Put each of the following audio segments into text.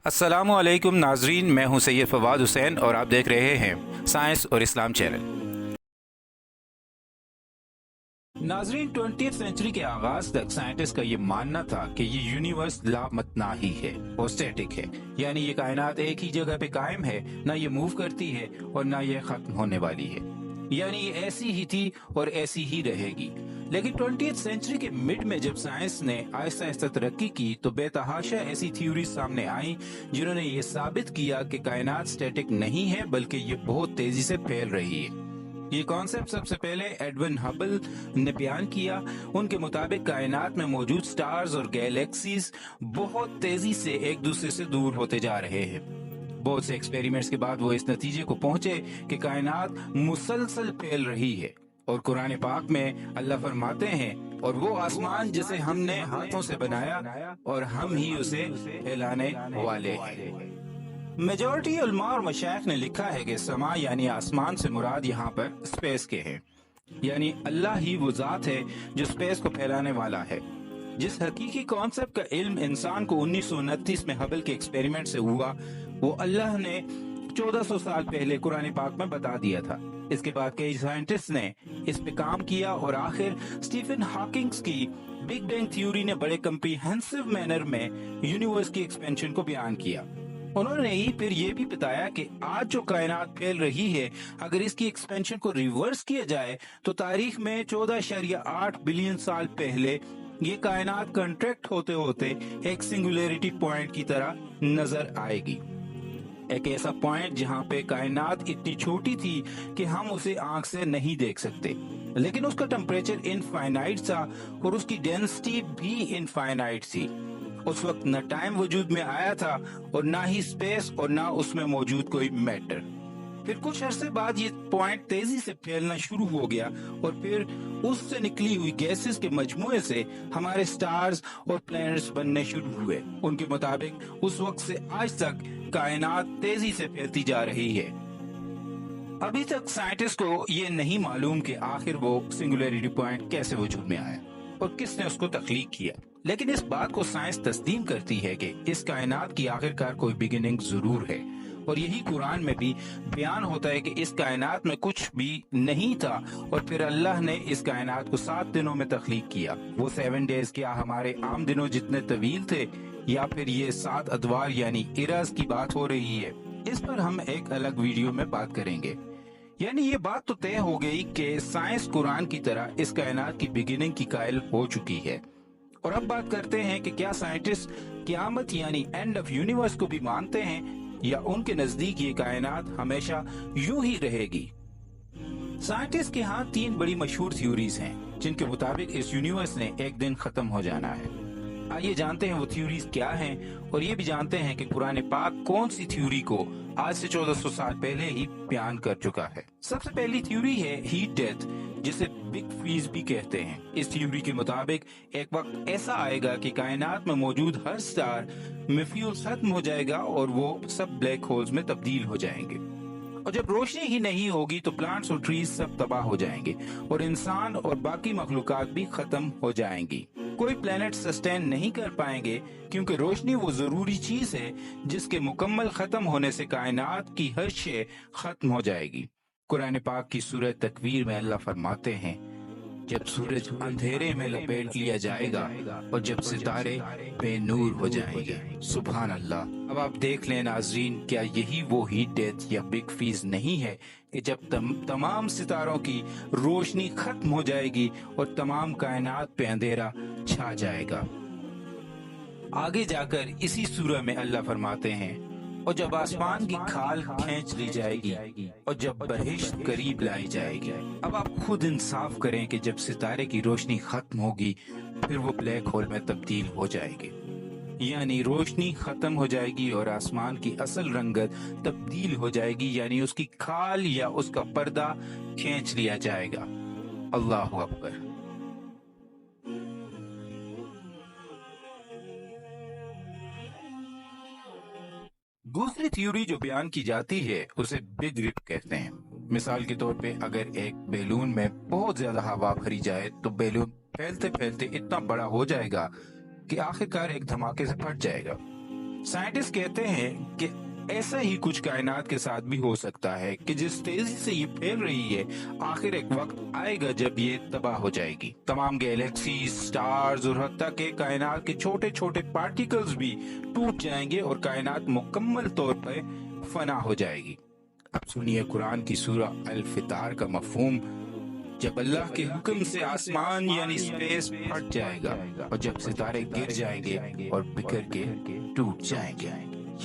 अस्सलामुअलैकुम नाजरीन, मैं हूं सैयद फवाद हुसैन और आप देख रहे हैं साइंस और इस्लाम चैनल। नाजरीन, 20th सेंचुरी के आगाज तक साइंटिस्ट का ये मानना था कि ये यूनिवर्स लामतनाही है और स्टैटिक है, यानी ये कायनात एक ही जगह पे कायम है, ना ये मूव करती है और ना ये खत्म होने वाली है, यानी ये ऐसी ही थी और ऐसी ही रहेगी। लेकिन 20th सेंचुरी के मिड में जब साइंस ने आहिस्ता आहिस्ता तरक्की की तो बेतहाशा ऐसी थ्योरी सामने आई जिन्होंने ये साबित किया कि कायनात स्टैटिक नहीं है बल्कि ये बहुत तेजी से फैल रही है। ये कॉन्सेप्ट सबसे पहले एडविन हबल ने बयान किया। उनके मुताबिक कायनात में मौजूद स्टार्स और गैलेक्सीज बहुत तेजी से एक दूसरे से दूर होते जा रहे हैं। बहुत से एक्सपेरिमेंट्स के बाद वो इस नतीजे को पहुंचे कि कायनात मुसलसल फैल रही है। और कुरान पाक में अल्लाह फरमाते हैं, और वो आसमान जिसे हमने हाथों से बनाया और हम ही उसे फैलाने वाले हैं। मेजॉरिटी उलमा और मशाइख ने लिखा है कि समा यानी आसमान से मुराद यहाँ पर स्पेस के हैं, यानी अल्लाह ही वो जात है जो स्पेस को फैलाने वाला है। जिस हकीकी कॉन्सेप्ट का इल्म इंसान को 1929 में हबल के एक्सपेरिमेंट से हुआ, वो अल्लाह ने 1400 साल पहले कुरान पाक में बता दिया था। इसके बाद कई साइंटिस्ट ने इस पे काम किया और आखिर स्टीफन हॉकिंग्स की बिग बैंग थ्योरी ने बड़े कम्प्रिहेंसिव मैनर में यूनिवर्स की एक्सपेंशन को बयान किया। उन्होंने ही फिर ये भी बताया कि आज जो कायनात फैल रही है, अगर इसकी एक्सपेंशन को रिवर्स किया जाए तो तारीख में 14.8 बिलियन साल पहले ये कायनात कंट्रैक्ट होते होते एक सिंगुलैरिटी पॉइंट की तरह नजर आएगी। एक ऐसा पॉइंट जहां पे कायनात इतनी छोटी थी कि हम उसे आंख से नहीं देख सकते, लेकिन उसका टेम्परेचर इनफाइनाइट था और उसकी डेंसिटी भी इनफाइनाइट थी। उस वक्त न टाइम वजूद में आया था और ना ही स्पेस और ना उसमें मौजूद कोई मैटर। फिर कुछ अरसे बाद ये पॉइंट तेजी से फैलना शुरू हो गया और फिर उससे निकली हुई गैसेस के मजमूए से हमारे स्टार्स और प्लैनेट्स बनने शुरू हुए। उनके मुताबिक उस वक्त से आज तक कायनात तेजी से फैलती जा रही है। अभी तक साइंटिस्ट को ये नहीं मालूम कि आखिर वो सिंगुलैरिटी पॉइंट कैसे वजूद में आया और किसने उसको तख्लीक किया, लेकिन इस बात को साइंस तस्लीम करती है कि इस कायनात की आखिरकार कोई बिगिनिंग जरूर है। और यही कुरान में भी बयान होता है कि इस कायनात में कुछ भी नहीं था और फिर अल्लाह ने इस कायनात को 7 दिनों में तख्लीक किया। वो 7 डेज क्या हमारे आम दिनों जितने तवील थे, या फिर ये 7 अदवार यानी इराज की बात हो रही है? इस पर हम एक अलग वीडियो में बात करेंगे। यानी ये बात तो तय हो गई कि साइंस कुरान की तरह इस कायनात की बिगिनिंग की कायल हो चुकी है। और अब बात करते हैं कि क्या साइंटिस्ट क़यामत यानी एंड ऑफ यूनिवर्स को भी मानते हैं, या उनके नजदीक ये कायनात हमेशा यूं ही रहेगी। साइंटिस्ट के यहाँ 3 बड़ी मशहूर थ्योरीज हैं जिनके मुताबिक इस यूनिवर्स ने एक दिन खत्म हो जाना है। आइए जानते हैं वो थ्योरीज क्या हैं और ये भी जानते हैं कि कुरान पाक कौन सी थ्योरी को आज से 1400 साल पहले ही बयान कर चुका है। सबसे पहली थ्योरी है हीट डेथ, जिसे बिग फ्रीज भी कहते हैं। इस थ्योरी के मुताबिक एक वक्त ऐसा आएगा कि कायनात में मौजूद हर स्टार में फ्यूल खत्म हो जाएगा और वो सब ब्लैक होल्स में तब्दील हो जाएंगे। और जब रोशनी ही नहीं होगी तो प्लांट्स और ट्रीज सब तबाह हो जाएंगे और इंसान और बाकी मखलूकात भी खत्म हो जाएंगी। कोई प्लेनेट सस्टेन नहीं कर पाएंगे क्योंकि रोशनी वो जरूरी चीज है जिसके मुकम्मल खत्म होने से कायनात की हर शे खत्म हो जाएगी। कुरान पाक की सूरह तकवीर में अल्लाह फरमाते हैं, जब सूरज अंधेरे में लपेट लिया जाएगा और जब सितारे बेनूर हो जाएंगे। सुभान अल्लाह। अब आप देख लें नाजरीन, क्या यही वो हीट डेथ या बिग फ्रीज नहीं है कि जब तमाम सितारों की रोशनी खत्म हो जाएगी और तमाम कायनात पे अंधेरा छा जाएगा। आगे जाकर इसी सूरह में अल्लाह फरमाते हैं, और जब आसमान की खाल खींच ली जाएगी और जब बहिश्त करीब लाई जाएगी। अब आप खुद इंसाफ करें कि जब सितारे की रोशनी खत्म होगी फिर वो ब्लैक होल में तब्दील हो जाएगी, यानी रोशनी खत्म हो जाएगी और आसमान की असल रंगत तब्दील हो जाएगी, यानी उसकी खाल या उसका पर्दा खींच लिया जाएगा। अल्लाह अकबर। दूसरी थ्योरी जो बयान की जाती है उसे बिग रिप कहते हैं। मिसाल के तौर पे अगर एक बैलून में बहुत ज्यादा हवा भरी जाए तो बैलून फैलते फैलते इतना बड़ा हो जाएगा कि आखिरकार एक धमाके से फट जाएगा। साइंटिस्ट कहते हैं कि ऐसा ही कुछ कायनात के साथ भी हो सकता है कि जिस तेजी से ये फैल रही है, आखिर एक वक्त आएगा जब ये तबाह हो जाएगी। तमाम गैलेक्सी, स्टार्स और हत्ता के कायनात के छोटे छोटे पार्टिकल्स भी टूट जाएंगे और कायनात मुकम्मल तौर पर फना हो जाएगी। अब सुनिए कुरान की सूरा अल फितार का मफहूम। जब अल्लाह के हुक्म से आसमान यानी स्पेस फट जाएगा और जब सितारे गिर जाएंगे और बिखर के टूट जाएंगे,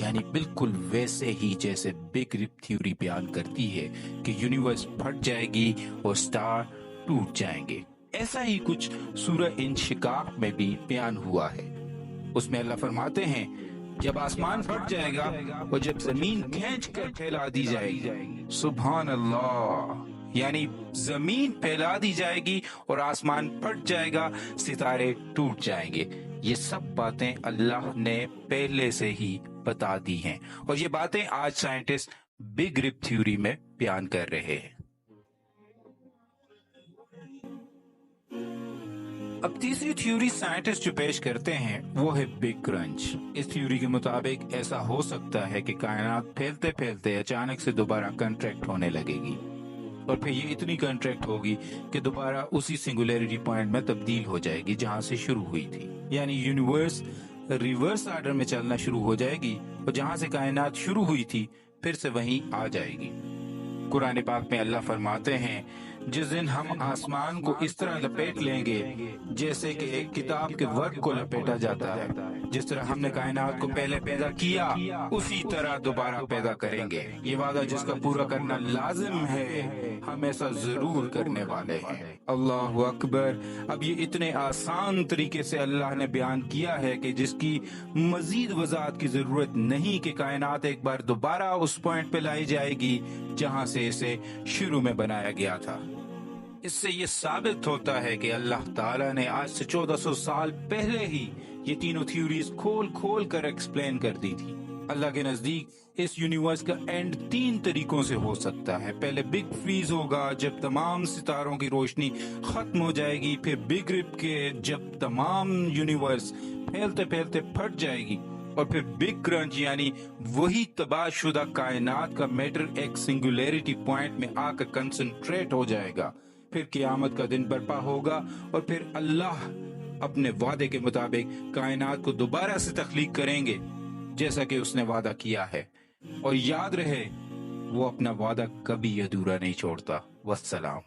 यानी बिल्कुल वैसे ही जैसे बिग रिप थ्योरी बयान करती है कि यूनिवर्स फट जाएगी और स्टार टूट जाएंगे। ऐसा ही कुछ सूरह इंशिकाक में भी बयान हुआ है। उसमें अल्लाह फरमाते हैं, जब आसमान फट जाएगा और जब जमीन खींच कर फैला दी जाएगी, सुभान अल्लाह, यानी जमीन फैला दी जाएगी और आसमान फट जाएगा, सितारे टूट जाएंगे। ये सब बातें अल्लाह ने पहले से ही बता दी हैं और ये बातें आज साइंटिस्ट बिग रिप थ्योरी में बयान कर रहे हैं। अब तीसरी थ्योरी साइंटिस्ट जो पेश करते हैं वो है बिग क्रंच। इस थ्योरी के मुताबिक ऐसा हो सकता है कि कायनात फैलते फैलते अचानक से दोबारा कंट्रैक्ट होने लगेगी और फिर ये इतनी कंट्रैक्ट होगी कि दोबारा उसी सिंगुलैरिटी पॉइंट में तब्दील हो जाएगी जहां से शुरू हुई थी। यानी यूनिवर्स रिवर्स ऑर्डर में चलना शुरू हो जाएगी और जहां से कायनात शुरू हुई थी फिर से वहीं आ जाएगी। कुरान पाक में अल्लाह फरमाते हैं, जिस दिन हम आसमान को इस तरह लपेट लेंगे जैसे कि एक किताब के वर्क को लपेटा जाता है, जिस तरह हमने कायनात को पहले पैदा किया उसी तरह दोबारा पैदा करेंगे। ये वादा जिसका पूरा करना लाजिम है, हम ऐसा जरूर करने वाले हैं। अल्लाह अकबर। अब ये इतने आसान तरीके से अल्लाह ने बयान किया है कि जिसकी मजीद वजाहत की जरूरत नहीं कि कायनात एक बार दोबारा उस पॉइंट पे लाई जाएगी जहां से इसे शुरू में बनाया गया था। इससे ये साबित होता है कि अल्लाह ताला ने आज से 1400 साल पहले ही ये तीनों थ्योरीज खोल खोल कर एक्सप्लेन कर दी थी। अल्लाह के नजदीक इस यूनिवर्स का एंड 3 तरीकों से हो सकता है। पहले बिग फ्रीज होगा जब तमाम सितारों की रोशनी खत्म हो जाएगी, फिर बिग रिप के जब तमाम यूनिवर्स फैलते फैलते फट जाएगी, और फिर बिग क्रंच यानी वही तबाहशुदा कायनात का मैटर एक सिंगुलैरिटी पॉइंट में आकर कंसंट्रेट हो जाएगा। फिर क़यामत का दिन बर्पा होगा और फिर अल्लाह अपने वादे के मुताबिक कायनात को दोबारा से तख्लीक करेंगे जैसा कि उसने वादा किया है। और याद रहे, वो अपना वादा कभी अधूरा नहीं छोड़ता। वस्सलाम।